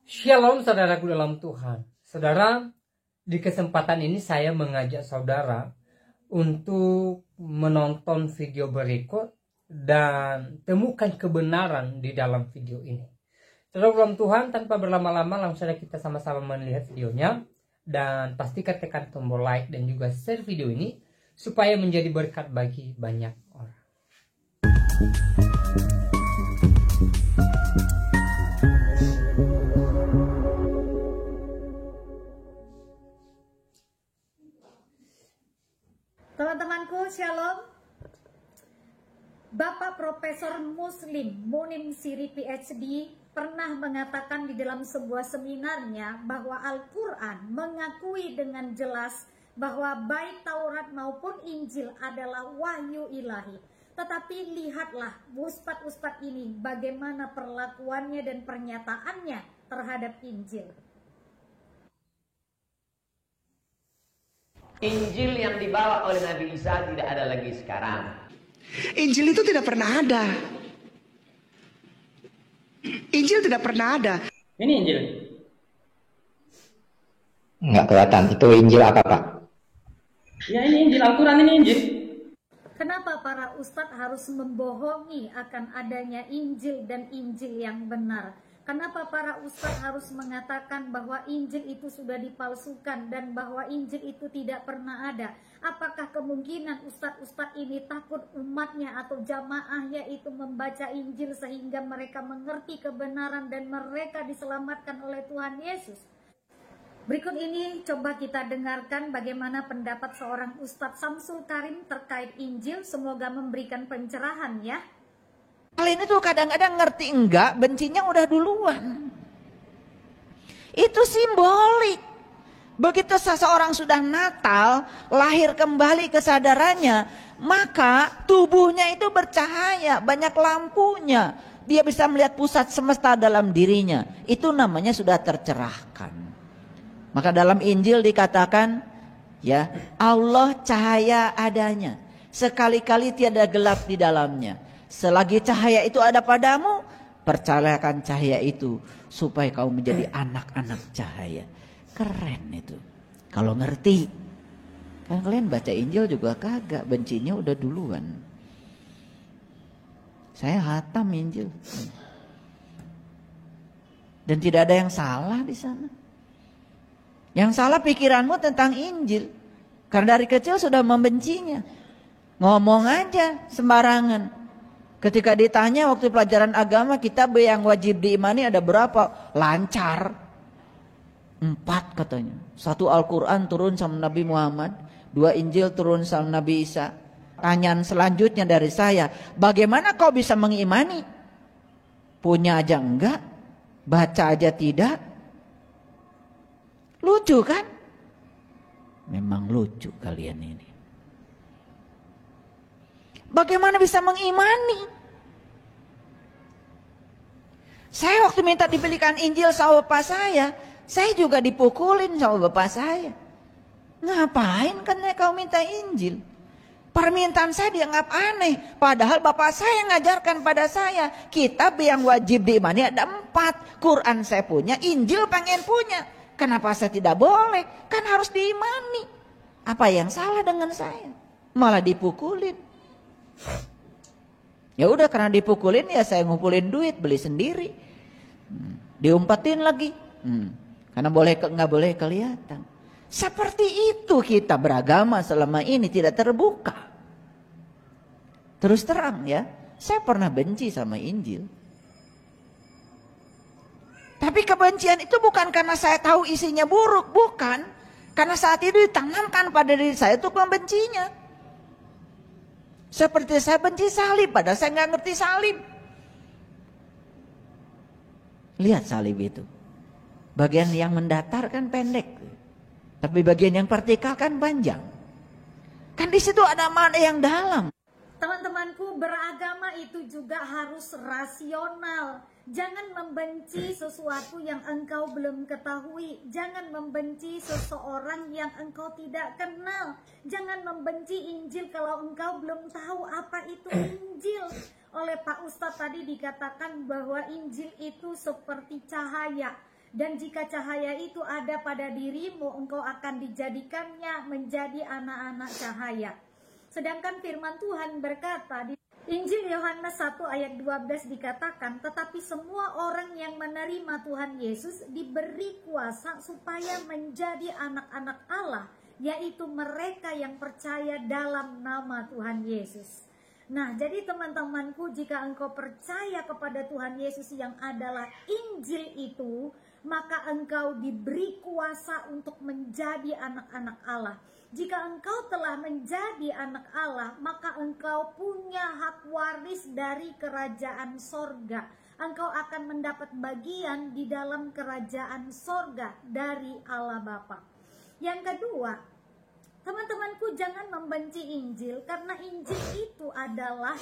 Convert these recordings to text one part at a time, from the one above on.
Shalom saudaraku dalam Tuhan. Saudara, di kesempatan ini saya mengajak saudara untuk menonton video berikut dan temukan kebenaran di dalam video ini. Saudara dalam Tuhan, tanpa berlama-lama langsung saja kita sama-sama melihat videonya. Dan pastikan tekan tombol like dan juga share video ini supaya menjadi berkat bagi banyak orang. Teman-temanku, shalom. Bapak Profesor Muslim Munim Siri PhD pernah mengatakan di dalam sebuah seminarnya bahwa Al-Quran mengakui dengan jelas bahwa baik Taurat maupun Injil adalah wahyu ilahi. Tetapi lihatlah ustadz-ustadz ini bagaimana perlakuannya dan pernyataannya terhadap Injil. Injil yang dibawa oleh Nabi Isa tidak ada lagi sekarang. Injil itu tidak pernah ada. Injil tidak pernah ada. Ini Injil. Nggak kelihatan. Itu Injil apa, Pak? Ya, ini Injil, Al-Quran ini Injil. Kenapa para ustadz harus membohongi akan adanya Injil dan Injil yang benar? Kenapa para ustadz harus mengatakan bahwa Injil itu sudah dipalsukan dan bahwa Injil itu tidak pernah ada? Apakah kemungkinan ustadz-ustadz ini takut umatnya atau jamaahnya itu membaca Injil sehingga mereka mengerti kebenaran dan mereka diselamatkan oleh Tuhan Yesus? Berikut ini coba kita dengarkan bagaimana pendapat seorang Ustadz Samsul Karim terkait Injil. Semoga memberikan pencerahan ya. Hal ini tuh kadang-kadang ngerti enggak, bencinya udah duluan. Itu simbolik. Begitu seseorang sudah natal, lahir kembali kesadarannya, maka tubuhnya itu bercahaya, banyak lampunya. Dia bisa melihat pusat semesta dalam dirinya. Itu namanya sudah tercerahkan. Maka dalam Injil dikatakan, ya, Allah cahaya adanya. Sekali-kali tiada gelap di dalamnya. Selagi cahaya itu ada padamu, percayakan cahaya itu supaya kau menjadi anak-anak cahaya. Keren itu. Kalau ngerti. Kan kalian baca Injil juga kagak, bencinya udah duluan. Saya hatam Injil. Dan tidak ada yang salah di sana. Yang salah pikiranmu tentang Injil. Karena dari kecil sudah membencinya. Ngomong aja sembarangan. Ketika ditanya waktu pelajaran agama, kitab yang wajib diimani ada berapa? Lancar. 4 katanya. 1 Al-Quran turun sama Nabi Muhammad. 2 Injil turun sama Nabi Isa. Pertanyaan selanjutnya dari saya, bagaimana kau bisa mengimani? Punya aja enggak? Baca aja tidak? Lucu kan? Memang lucu kalian ini. Bagaimana bisa mengimani? Saya waktu minta dibelikan Injil sama bapak saya juga dipukulin sama bapak saya. Ngapain kan kau minta Injil? Permintaan saya dianggap aneh. Padahal bapak saya ngajarkan pada saya, kitab yang wajib diimani ada 4. Quran saya punya, Injil pengen punya. Kenapa saya tidak boleh? Kan harus diimani. Apa yang salah dengan saya? Malah dipukulin. Ya udah, karena dipukulin ya saya ngumpulin duit beli sendiri. Diumpetin lagi. Karena nggak boleh kelihatan. Seperti itu kita beragama selama ini tidak terbuka. Terus terang ya, saya pernah benci sama Injil. Tapi kebencian itu bukan karena saya tahu isinya buruk, bukan. Karena saat itu ditanamkan pada diri saya untuk membencinya. Seperti saya benci salib, padahal saya nggak ngerti salib. Lihat salib itu. Bagian yang mendatar kan pendek. Tapi bagian yang vertikal kan panjang. Kan di situ ada makna yang dalam. Teman-temanku, beragama itu juga harus rasional. Jangan membenci sesuatu yang engkau belum ketahui. Jangan membenci seseorang yang engkau tidak kenal. Jangan membenci Injil kalau engkau belum tahu apa itu Injil. Oleh Pak Ustadz tadi dikatakan bahwa Injil itu seperti cahaya. Dan jika cahaya itu ada pada dirimu, engkau akan dijadikannya menjadi anak-anak cahaya. Sedangkan firman Tuhan berkata di Injil Yohanes 1 ayat 12 dikatakan, tetapi semua orang yang menerima Tuhan Yesus diberi kuasa supaya menjadi anak-anak Allah, yaitu mereka yang percaya dalam nama Tuhan Yesus. Nah, jadi teman-temanku, jika engkau percaya kepada Tuhan Yesus yang adalah Injil itu, maka engkau diberi kuasa untuk menjadi anak-anak Allah. Jika engkau telah menjadi anak Allah, maka engkau punya hak waris dari kerajaan sorga. Engkau akan mendapat bagian di dalam kerajaan sorga dari Allah Bapa. Yang kedua, teman-temanku, jangan membenci Injil, karena Injil itu adalah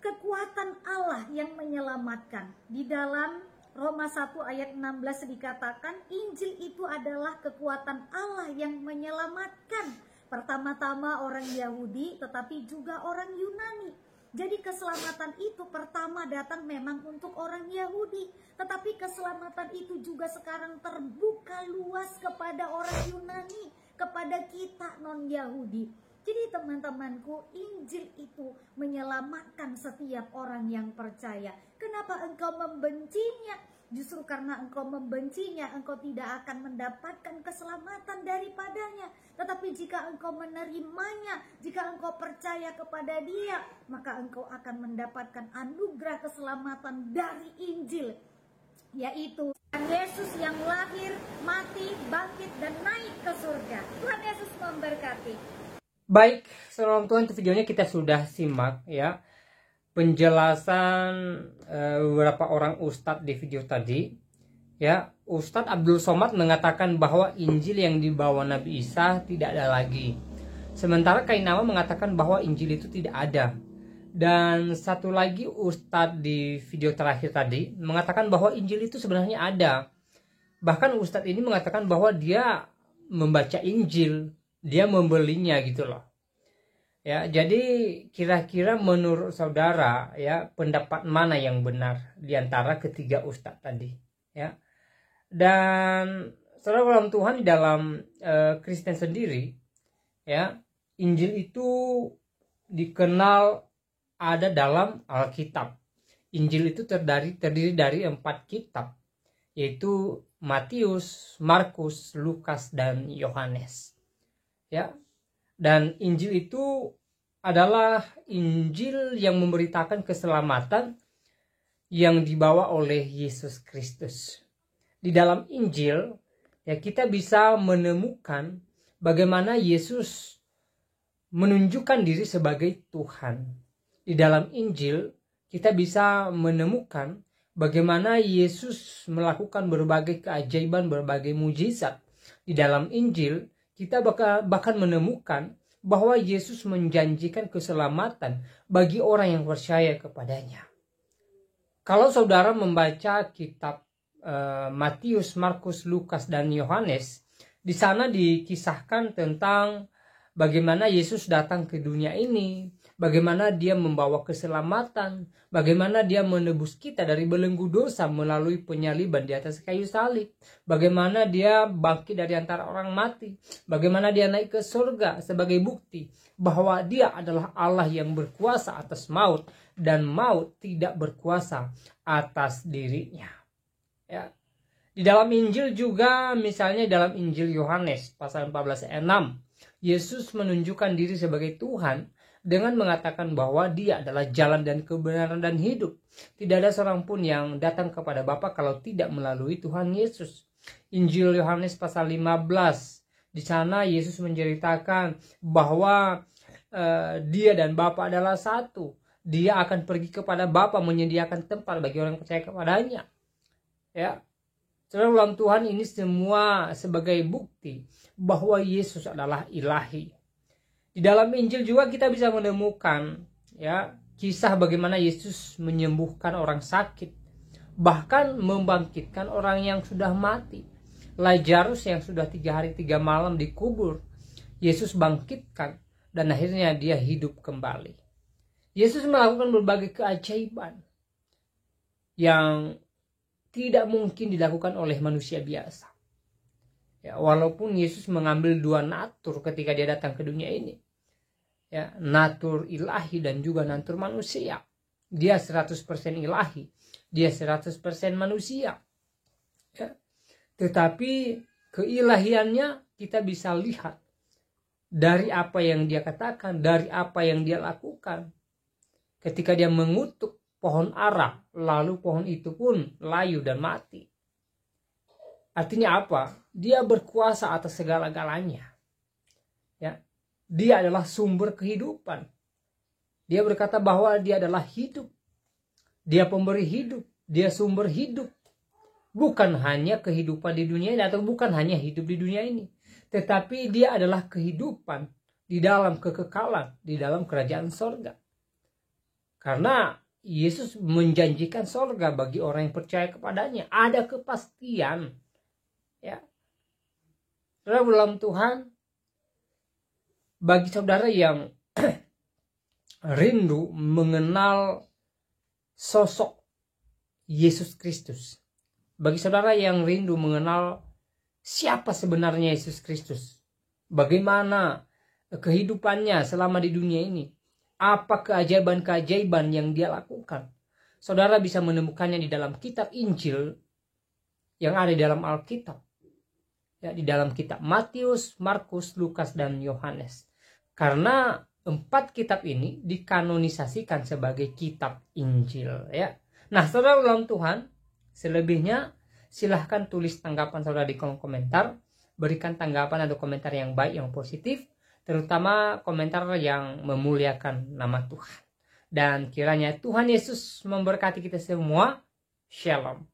kekuatan Allah yang menyelamatkan. Di dalam Roma 1 ayat 16 dikatakan, Injil itu adalah kekuatan Allah yang menyelamatkan. Pertama-tama orang Yahudi, tetapi juga orang Yunani. Jadi keselamatan itu pertama datang memang untuk orang Yahudi, tetapi keselamatan itu juga sekarang terbuka luas kepada orang Yunani, kepada kita non-Yahudi. Jadi teman-temanku, Injil itu menyelamatkan setiap orang yang percaya. Kenapa engkau membencinya? Justru karena engkau membencinya, engkau tidak akan mendapatkan keselamatan daripadanya. Tetapi jika engkau menerimanya, jika engkau percaya kepada Dia, maka engkau akan mendapatkan anugerah keselamatan dari Injil, yaitu Yesus yang lahir, mati, bangkit, dan naik ke surga. Tuhan Yesus memberkati. Baik, saudara Tuhan, itu videonya kita sudah simak ya, penjelasan beberapa orang ustadz di video tadi ya. Ustadz Abdul Somad mengatakan bahwa Injil yang dibawa Nabi Isa tidak ada lagi, sementara Kainama mengatakan bahwa Injil itu tidak ada. Dan satu lagi ustadz di video terakhir tadi mengatakan bahwa Injil itu sebenarnya ada. Bahkan ustadz ini mengatakan bahwa dia membaca Injil, dia membelinya gitu loh. Ya, jadi kira-kira menurut saudara ya, pendapat mana yang benar di antara ketiga ustadz tadi ya? Dan saudara dalam Tuhan, di dalam Kristen sendiri ya, Injil itu dikenal ada dalam Alkitab. Injil itu terdiri dari 4 kitab, yaitu Matius, Markus, Lukas, dan Yohanes. Ya. Dan Injil itu adalah Injil yang memberitakan keselamatan yang dibawa oleh Yesus Kristus. Di dalam Injil ya, kita bisa menemukan bagaimana Yesus menunjukkan diri sebagai Tuhan. Di dalam Injil kita bisa menemukan bagaimana Yesus melakukan berbagai keajaiban, berbagai mujizat. Di dalam Injil kita bahkan menemukan bahwa Yesus menjanjikan keselamatan bagi orang yang percaya kepadanya. Kalau saudara membaca kitab Matius, Markus, Lukas, dan Yohanes, di sana dikisahkan tentang bagaimana Yesus datang ke dunia ini, bagaimana Dia membawa keselamatan, bagaimana Dia menebus kita dari belenggu dosa melalui penyaliban di atas kayu salib, bagaimana Dia bangkit dari antara orang mati, bagaimana Dia naik ke surga sebagai bukti bahwa Dia adalah Allah yang berkuasa atas maut dan maut tidak berkuasa atas dirinya. Ya. Di dalam Injil juga, misalnya dalam Injil Yohanes pasal 14 ayat 6, Yesus menunjukkan diri sebagai Tuhan dengan mengatakan bahwa Dia adalah jalan dan kebenaran dan hidup. Tidak ada seorang pun yang datang kepada Bapa kalau tidak melalui Tuhan Yesus. Injil Yohanes pasal 15, di sana Yesus menceritakan bahwa Dia dan Bapa adalah satu. Dia akan pergi kepada Bapa menyediakan tempat bagi orang yang percaya kepadanya. Ya, saudara dalam Tuhan, ini semua sebagai bukti bahwa Yesus adalah ilahi. Di dalam Injil juga kita bisa menemukan ya, kisah bagaimana Yesus menyembuhkan orang sakit, bahkan membangkitkan orang yang sudah mati. Lazarus yang sudah 3 hari 3 malam dikubur, Yesus bangkitkan dan akhirnya dia hidup kembali. Yesus melakukan berbagai keajaiban yang tidak mungkin dilakukan oleh manusia biasa. Ya, walaupun Yesus mengambil dua natur ketika dia datang ke dunia ini. Ya, natur ilahi dan juga natur manusia. Dia 100% ilahi, dia 100% manusia. Ya. Tetapi keilahiannya kita bisa lihat dari apa yang dia katakan, dari apa yang dia lakukan. Ketika dia mengutuk pohon ara, lalu pohon itu pun layu dan mati. Artinya apa? Dia berkuasa atas segala-galanya. Ya. Dia adalah sumber kehidupan. Dia berkata bahwa dia adalah hidup. Dia pemberi hidup. Dia sumber hidup. Bukan hanya kehidupan di dunia ini atau bukan hanya hidup di dunia ini. Tetapi dia adalah kehidupan di dalam kekekalan, di dalam kerajaan sorga. Karena Yesus menjanjikan sorga bagi orang yang percaya kepadanya. Ada kepastian. Ya. Saudara dalam Tuhan, bagi saudara yang rindu mengenal sosok Yesus Kristus, bagi saudara yang rindu mengenal siapa sebenarnya Yesus Kristus, bagaimana kehidupannya selama di dunia ini, apa keajaiban-keajaiban yang dia lakukan, saudara bisa menemukannya di dalam kitab Injil yang ada di dalam Alkitab, ya, di dalam kitab Matius, Markus, Lukas, dan Yohanes. Karena 4 kitab ini dikanonisasikan sebagai kitab Injil, ya. Nah, saudara dalam Tuhan, selebihnya silahkan tulis tanggapan saudara di kolom komentar. Berikan tanggapan atau komentar yang baik, yang positif, terutama komentar yang memuliakan nama Tuhan. Dan kiranya Tuhan Yesus memberkati kita semua. Shalom.